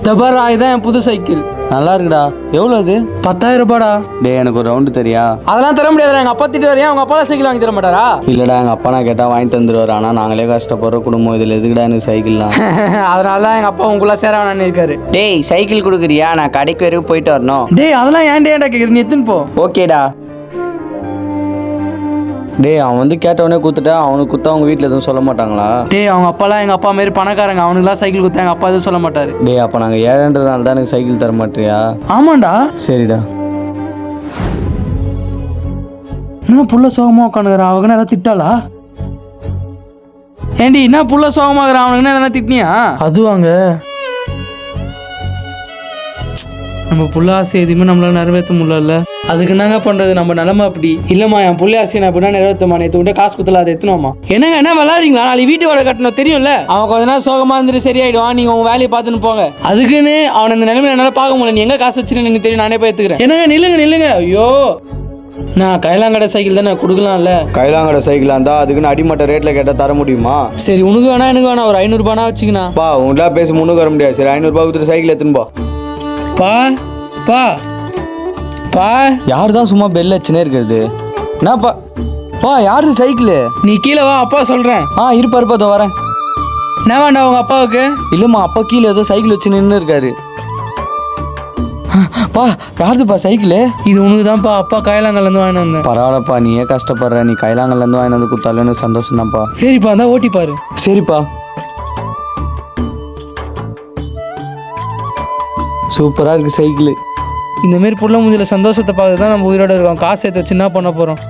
தபாரா இதான் என் புது சைக்கிள். நல்லா இருக்குடா. எவ்வளோ அது? 10,000 ரூபாடா. டே எனக்கு ஒரு ரவுண்டு தெரியா? அதெல்லாம் தர முடியாதுடா. எங்கள் அப்பா திட்டு வரையா? அவங்க அப்பா சைக்கிள் வாங்கி தர மாட்டாரா? இல்லைடா, எங்கள் அப்பா நான் கேட்டால் வாங்கி தந்துடுவார். ஆனால் நாங்களே கஷ்டப்படுற குடும்பம், இதில் எதுக்குடா எனக்கு சைக்கிள்லாம்? அதனால தான் எங்கள் அப்பா உங்களுக்குள்ள சேர வேணான்னு இருக்காரு. டேய் சைக்கிள் கொடுக்குறியா? நான் கடைக்கு வரைக்கும் போயிட்டு வரணும். டேய் அதெல்லாம் ஏன்டா கேட்குற? நீ எத்துன்னு போ. ஓகேடா. டேய் அவன் வந்து கேட்டவொடனே கொடுத்துட்டா, அவனுக்கு கொடுத்தா அவங்க வீட்டில் எதுவும் சொல்ல மாட்டாங்களா? டேய் அவங்க அப்பாலாம் எங்கள் அப்பா மாரி பணக்காரங்க. அவனுக்குலாம் சைக்கிள் கொடுத்தா எங்கள் அப்பா எதுவும் சொல்ல மாட்டாரு. டேய் அப்போ நாங்கள் ஏழன்றதுனால தான் எனக்கு சைக்கிள் தர மாட்டியா? ஆமாண்டா. சரிடா. என்ன புள்ள சோகமாக உட்காந்துக்கிறான்? அவனுக்குன்னு எதாவது திட்டாளா? ஏண்டி என்ன புள்ள சோகமாகறான்? அவனுக்குன்னு எதனா திட்டினியா? அதுவாங்க நம்ம புள்ள ஆசை எதுவுமே நம்மளால நிறைவேற்ற முடியல. அதுக்கு என்னங்க பண்றது? நம்ம நிலமை அப்படி இல்லம்மா. என் புள்ள ஆசை நான் அப்படின்னா நிறைவேற்றமா. நேற்று விட்டு காசு குத்தல, அதை எத்தணுமா? என்னங்க என்ன விளாடுறீங்களா? நாளைக்கு வீட்டு வாடகை கட்டணும் தெரியும்ல. அவன் கொஞ்ச நேரம் சோகமா இருந்துட்டு சரியாயிடுவான். நீங்க உங்க வேலையை பார்த்துன்னு போங்க. அதுக்குன்னு அவனை இந்த நிலைமையில என்னால பார்க்க முடியல. நீ எங்க காசு வச்சுன்னு எனக்கு தெரியும். நானே போய் எடுத்துக்கிறேன். என்னங்க நில்லுங்க. ஐயோ நான் கைலாங்கடை சைக்கிள் தானே கொடுக்கலாம்ல. கைலாங்கடை சைக்கிளாக இருந்தால் அதுக்குன்னு அடிமட்ட ரேட்டில் கேட்டால் தர முடியுமா? சரி உனக்கு வேணா எனக்கு வேணா ஒரு 500 ரூபானா வச்சுக்கணா. பா உங்களா பேசி முன்னுக்கு வர முடியாது. சரி 500 ரூபாய் கொடுத்துட்டு சைக்கிள் எடுத்துன்னு போ. பா பா பா யார் தான் சும்மா பெல் வச்சுனே இருக்கிறது? என்னப்பா பா யாரு சைக்கிளு? நீ கீழே வா, அப்பா சொல்கிறேன். இருப்பா இதோ வரேன். என்ன வேண்டா உங்கள் அப்பாவுக்கு? இல்லைம்மா, அப்பா கீழே ஏதோ சைக்கிள் வச்சு நின்று இருக்காரு. பா யாருதுப்பா சைக்கிளு? இது உனக்கு தான்ப்பா. அப்பா கைலாங்கல்லேருந்து வாங்கிட்டு வந்தேன். பரவாயில்லப்பா, நீயே கஷ்டப்படுற. நீ கைலாங்கல்லேருந்து வாங்கிட்டு வந்து கொடுத்தாலும் எனக்கு சந்தோஷம் தான்ப்பா. சரிப்பா இருந்தால் ஓட்டிப்பாரு. சரிப்பா. சூப்பராக இருக்குது சைக்கிளு. இந்தமாரி புள்ள மூஞ்சில சந்தோஷத்தை பார்த்து தான் நம்ம உயிரோட இருக்கோம். காசு சேர்த்து வச்சு என்ன பண்ண போகிறோம்?